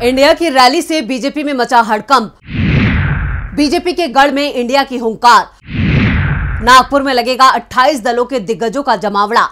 India की rally से BJP में मचा हड़कंप। बीजेपी के गढ़ में इंडिया की हुंकार। नागपुर में लगेगा 28 दलों के दिग्गजों का जमावड़ा।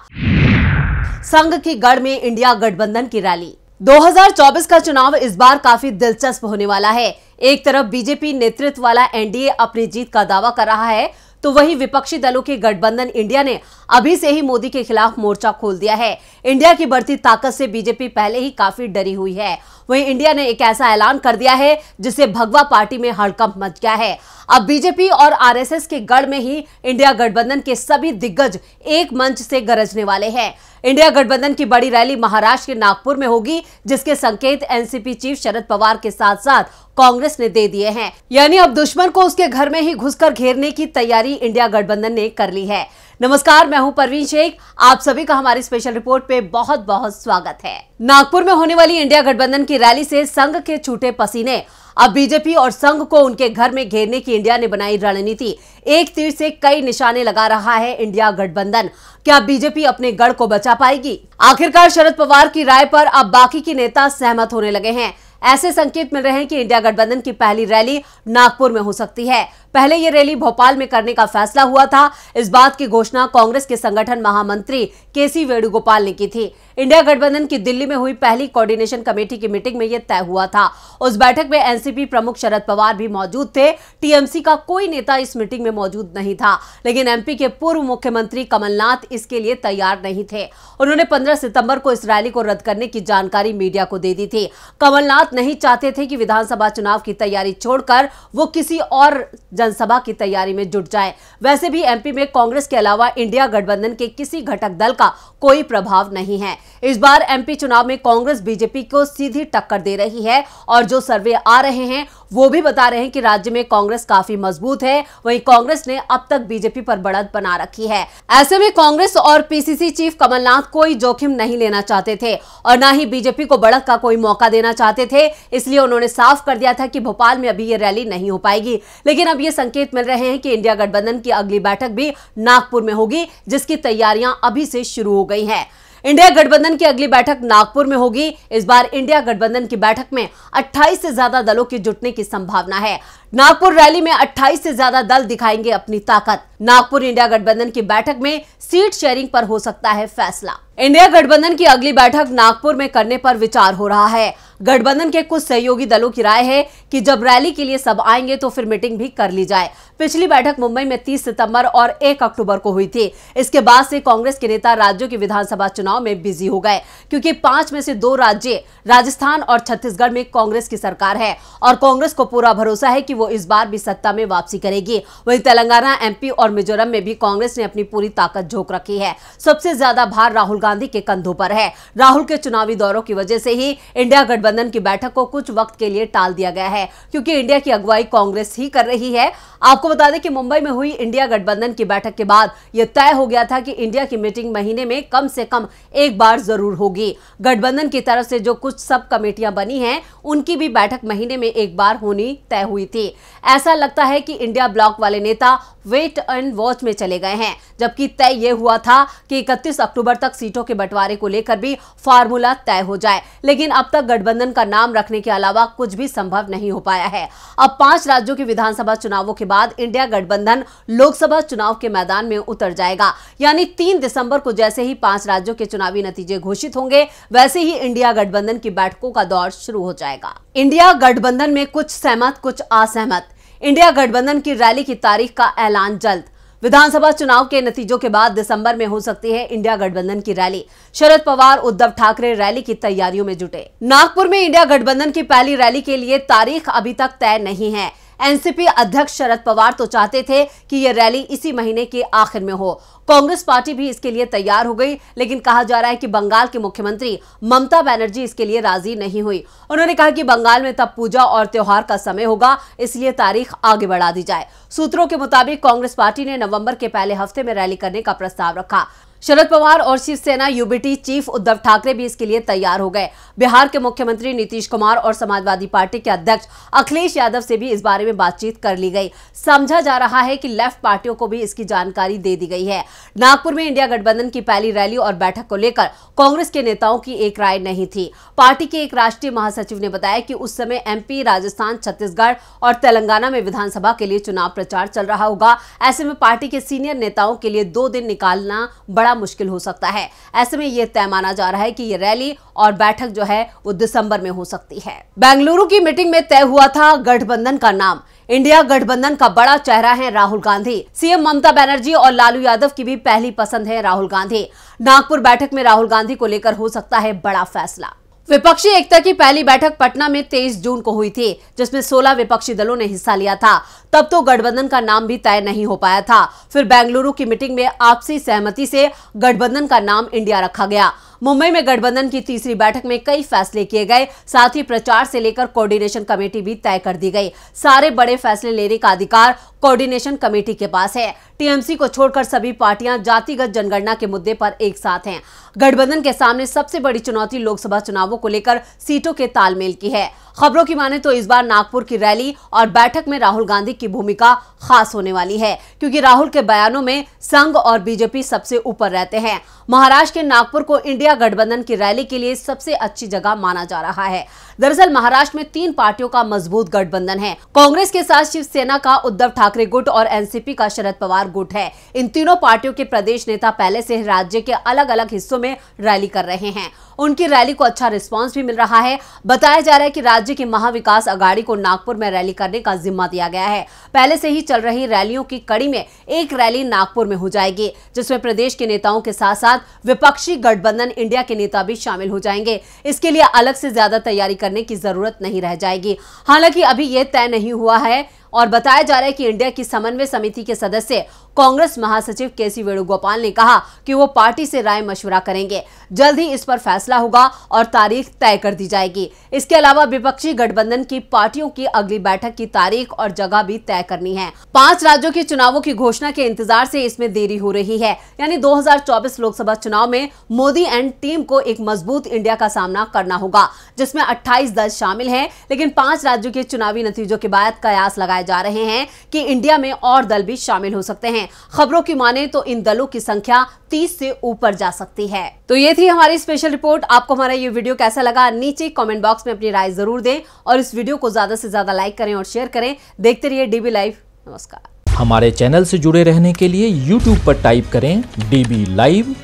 संघ की गढ़ में इंडिया गठबंधन की रैली। 2024 का चुनाव इस बार काफी दिलचस्प होने वाला है। एक तरफ बीजेपी नेतृत्व वाला एनडीए अपनी जीत का दावा कर रहा है, तो वहीं विपक्षी दलों के गठबंधन इंडिया ने अभी से ही मोदी के खिलाफ मोर्चा खोल दिया है। इंडिया की बढ़ती ताकत से बीजेपी पहले ही काफी डरी हुई है। वहीं इंडिया ने एक ऐसा ऐलान कर दिया है जिससे भगवा पार्टी में हड़कंप मच गया है। अब बीजेपी और आरएसएस के गढ़ में ही इंडिया गठबंधन के सभी दिग्गज एक मंच से गरजने वाले हैं। इंडिया गठबंधन की बड़ी रैली महाराष्ट्र के नागपुर में होगी, जिसके संकेत एनसीपी चीफ शरद पवार के साथ साथ कांग्रेस ने दे दिए हैं। यानी अब दुश्मन को उसके घर में ही घुसकर घेरने की तैयारी इंडिया गठबंधन ने कर ली है। नमस्कार, मैं हूं परवीन शेख। आप सभी का हमारी स्पेशल रिपोर्ट पे बहुत बहुत स्वागत है। नागपुर में होने वाली इंडिया गठबंधन की रैली से संघ के छूटे पसीने। अब बीजेपी और संघ को उनके घर में घेरने की इंडिया ने बनाई रणनीति। एक तीर से कई निशाने लगा रहा है इंडिया गठबंधन। क्या बीजेपी अपने गढ़ को बचा पाएगी? आखिरकार शरद पवार की राय पर अब बाकी के नेता सहमत होने लगे हैं। ऐसे संकेत मिल रहे हैं कि इंडिया गठबंधन की पहली रैली नागपुर में हो सकती है। पहले ये रैली भोपाल में करने का फैसला हुआ था। इस बात की घोषणा कांग्रेस के संगठन महामंत्री केसी वेणुगोपाल ने की थी। इंडिया गठबंधन की दिल्ली में हुई पहली कोऑर्डिनेशन कमेटी की मीटिंग में यह तय हुआ था। उस बैठक में एनसीपी प्रमुख शरद पवार भी मौजूद थे। टीएमसी का कोई नेता इस मीटिंग में मौजूद नहीं था, लेकिन एमपी के पूर्व मुख्यमंत्री कमलनाथ इसके लिए तैयार नहीं थे। उन्होंने 15 सितंबर को इस रैली को रद्द करने की जानकारी मीडिया को दे दी थी। कमलनाथ नहीं चाहते थे कि विधानसभा चुनाव की तैयारी छोड़कर वो किसी और जनसभा की तैयारी में जुट जाए। वैसे भी एमपी में कांग्रेस के अलावा इंडिया गठबंधन के किसी घटक दल का कोई प्रभाव नहीं है। इस बार एमपी चुनाव में कांग्रेस बीजेपी को सीधी टक्कर दे रही है और जो सर्वे आ रहे हैं वो भी बता रहे हैं कि राज्य में कांग्रेस काफी मजबूत है। वहीं कांग्रेस ने अब तक बीजेपी पर बढ़त बना रखी है। ऐसे में कांग्रेस और पीसीसी चीफ कमलनाथ कोई जोखिम नहीं लेना चाहते थे और न ही बीजेपी को बढ़त का कोई मौका देना चाहते थे। इसलिए उन्होंने साफ कर दिया था कि भोपाल में अभी ये रैली नहीं हो पाएगी। लेकिन अब ये संकेत मिल रहे हैं कि इंडिया गठबंधन की अगली बैठक भी नागपुर में होगी, जिसकी तैयारियां अभी से शुरू हो गई हैं। इंडिया गठबंधन की अगली बैठक नागपुर में होगी। इस बार इंडिया गठबंधन की बैठक में 28 से ज्यादा दलों के जुटने की संभावना है। नागपुर रैली में 28 से ज्यादा दल दिखाएंगे अपनी ताकत। नागपुर इंडिया गठबंधन की बैठक में सीट शेयरिंग पर हो सकता है फैसला। इंडिया गठबंधन की अगली बैठक नागपुर में करने पर विचार हो रहा है। गठबंधन के कुछ सहयोगी दलों की राय है कि जब रैली के लिए सब आएंगे तो फिर मीटिंग भी कर ली जाए। पिछली बैठक मुंबई में 30 सितंबर और 1 अक्टूबर को हुई थी। इसके बाद से कांग्रेस के नेता राज्यों की विधानसभा चुनाव में बिजी हो गए, क्योंकि 5 में से 2 राज्य राजस्थान और छत्तीसगढ़ में कांग्रेस की सरकार है और कांग्रेस को पूरा भरोसा है कि वो इस बार भी सत्ता में वापसी करेगी। वहीं तेलंगाना, एमपी और मिजोरम में भी कांग्रेस ने अपनी पूरी ताकत झोंक रखी है। सबसे ज्यादा भार राहुल गांधी के कंधों पर है। राहुल के चुनावी दौरों की वजह से ही इंडिया गठबंधन की बैठक को कुछ वक्त के लिए टाल दिया गया है, क्योंकि इंडिया की अगुवाई कांग्रेस ही कर रही है। आपको बता दें कि मुंबई में हुई इंडिया गठबंधन की बैठक के बाद यह तय हो गया था कि इंडिया की मीटिंग महीने में कम से कम एक बार जरूर होगी। गठबंधन की तरफ से जो कुछ सब कमेटियां बनी हैं, उनकी भी बैठक महीने में एक बार होनी तय हुई थी। ऐसा लगता है कि इंडिया ब्लॉक वाले नेता वेट एंड वॉच में चले गए हैं, जबकि तय यह हुआ था कि 31 अक्टूबर तक सीटों के बंटवारे को लेकर भी फार्मूला तय हो जाए। लेकिन अब तक गठबंधन का नाम रखने के अलावा कुछ भी संभव नहीं हो पाया है। अब 5 राज्यों के विधानसभा चुनावों के बाद इंडिया गठबंधन लोकसभा चुनाव के मैदान में उतर जाएगा। यानी 3 दिसंबर को जैसे ही 5 राज्यों के चुनावी नतीजे घोषित होंगे, वैसे ही इंडिया गठबंधन की बैठकों का दौर शुरू हो जाएगा। इंडिया गठबंधन में कुछ सहमत, कुछ असहमत। इंडिया गठबंधन की रैली की तारीख का ऐलान जल्द। विधानसभा चुनाव के नतीजों के बाद दिसंबर में हो सकती है इंडिया गठबंधन की रैली। शरद पवार, उद्धव ठाकरे रैली की तैयारियों में जुटे। नागपुर में इंडिया गठबंधन की पहली रैली के लिए तारीख अभी तक तय नहीं है। एनसीपी अध्यक्ष शरद पवार तो चाहते थे कि यह रैली इसी महीने के आखिर में हो। कांग्रेस पार्टी भी इसके लिए तैयार हो गई, लेकिन कहा जा रहा है कि बंगाल की मुख्यमंत्री ममता बनर्जी इसके लिए राजी नहीं हुई। उन्होंने कहा कि बंगाल में तब पूजा और त्योहार का समय होगा, इसलिए तारीख आगे बढ़ा दी जाए। सूत्रों के मुताबिक कांग्रेस पार्टी ने नवंबर के पहले हफ्ते में रैली करने का प्रस्ताव रखा। शरद पवार और शिवसेना यूबीटी चीफ उद्धव ठाकरे भी इसके लिए तैयार हो गए। बिहार के मुख्यमंत्री नीतीश कुमार और समाजवादी पार्टी के अध्यक्ष अखिलेश यादव से भी इस बारे में बातचीत कर ली गई। समझा जा रहा है कि लेफ्ट पार्टियों को भी इसकी जानकारी दे दी गई है। नागपुर में इंडिया गठबंधन की पहली रैली और बैठक को लेकर कांग्रेस के नेताओं की एक राय नहीं थी। पार्टी के एक राष्ट्रीय महासचिव ने बताया कि उस समय एमपी, राजस्थान, छत्तीसगढ़ और तेलंगाना में विधानसभा के लिए चुनाव प्रचार चल रहा होगा। ऐसे में पार्टी के सीनियर नेताओं के लिए 2 दिन निकालना बड़ा मुश्किल हो सकता है। ऐसे में यह तय माना जा रहा है कि यह रैली और बैठक जो है वो दिसंबर में हो सकती है। बेंगलुरु की मीटिंग में तय हुआ था गठबंधन का नाम। इंडिया गठबंधन का बड़ा चेहरा है राहुल गांधी। सीएम ममता बनर्जी और लालू यादव की भी पहली पसंद है राहुल गांधी। नागपुर बैठक में राहुल गांधी को लेकर हो सकता है बड़ा फैसला। विपक्षी एकता की पहली बैठक पटना में 23 जून को हुई थी, जिसमें 16 विपक्षी दलों ने हिस्सा लिया था। तब तो गठबंधन का नाम भी तय नहीं हो पाया था। फिर बेंगलुरु की मीटिंग में आपसी सहमति से गठबंधन का नाम इंडिया रखा गया। मुंबई में गठबंधन की तीसरी बैठक में कई फैसले किए गए। साथ ही प्रचार से लेकर कोऑर्डिनेशन कमेटी भी तय कर दी गई। सारे बड़े फैसले लेने का अधिकार कोऑर्डिनेशन कमेटी के पास है। टीएमसी को छोड़कर सभी पार्टियां जातिगत जनगणना के मुद्दे पर एक साथ हैं। गठबंधन के सामने सबसे बड़ी चुनौती लोकसभा चुनावों को लेकर सीटों के तालमेल की है। खबरों की माने तो इस बार नागपुर की रैली और बैठक में राहुल गांधी की भूमिका खास होने वाली है, क्योंकि राहुल के बयानों में संघ और बीजेपी सबसे ऊपर रहते हैं। महाराष्ट्र के नागपुर को इंडिया गठबंधन की रैली के लिए सबसे अच्छी जगह माना जा रहा है। दरअसल महाराष्ट्र में 3 पार्टियों का मजबूत गठबंधन है। कांग्रेस के साथ शिवसेना का उद्धव ठाकरे गुट और एनसीपी का शरद पवार गुट है। इन तीनों पार्टियों के प्रदेश नेता पहले से राज्य के अलग अलग हिस्सों में रैली कर रहे हैं। उनकी रैली को अच्छा रिस्पांस भी मिल रहा है। बताया जा रहा है कि राज्य की महाविकास अघाड़ी को नागपुर में रैली करने का जिम्मा दिया गया है। पहले से ही चल रही रैलियों की कड़ी में एक रैली नागपुर में हो जाएगी, जिसमें प्रदेश के नेताओं के साथ साथ विपक्षी गठबंधन इंडिया के नेता भी शामिल हो जाएंगे। इसके लिए अलग से ज्यादा तैयारी करने की जरूरत नहीं रह जाएगी। हालांकि अभी यह तय नहीं हुआ है और बताया जा रहा है कि इंडिया की समन्वय समिति के सदस्य कांग्रेस महासचिव केसी वेणुगोपाल ने कहा कि वो पार्टी से राय मशवरा करेंगे। जल्द ही इस पर फैसला होगा और तारीख तय कर दी जाएगी। इसके अलावा विपक्षी गठबंधन की पार्टियों की अगली बैठक की तारीख और जगह भी तय करनी है। 5 राज्यों के चुनावों की घोषणा के इंतजार से इसमें देरी हो रही है। यानी 2024 लोकसभा चुनाव में मोदी एंड टीम को एक मजबूत इंडिया का सामना करना होगा, जिसमें 28 दल शामिल हैं। लेकिन 5 राज्यों के चुनावी नतीजों के बाद कयास लगाए जा रहे हैं कि इंडिया में और दल भी शामिल हो सकते हैं। खबरों की माने तो इन दलों की संख्या 30 से ऊपर जा सकती है। तो ये थी हमारी स्पेशल रिपोर्ट। आपको हमारा ये वीडियो कैसा लगा, नीचे कमेंट बॉक्स में अपनी राय जरूर दें और इस वीडियो को ज्यादा से ज्यादा लाइक करें और शेयर करें। देखते रहिए डीबी लाइव। नमस्कार। हमारे चैनल से जुड़े रहने के लिए YouTube पर टाइप करें डीबी लाइव,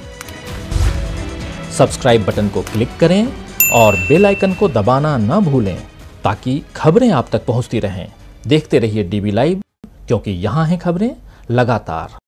सब्सक्राइब बटन को क्लिक करें और बेल आइकन को दबाना न भूलें, ताकि खबरें आप तक पहुंचती रहें। देखते रहिए डीबी लाइव, क्योंकि यहाँ हैं खबरें लगातार।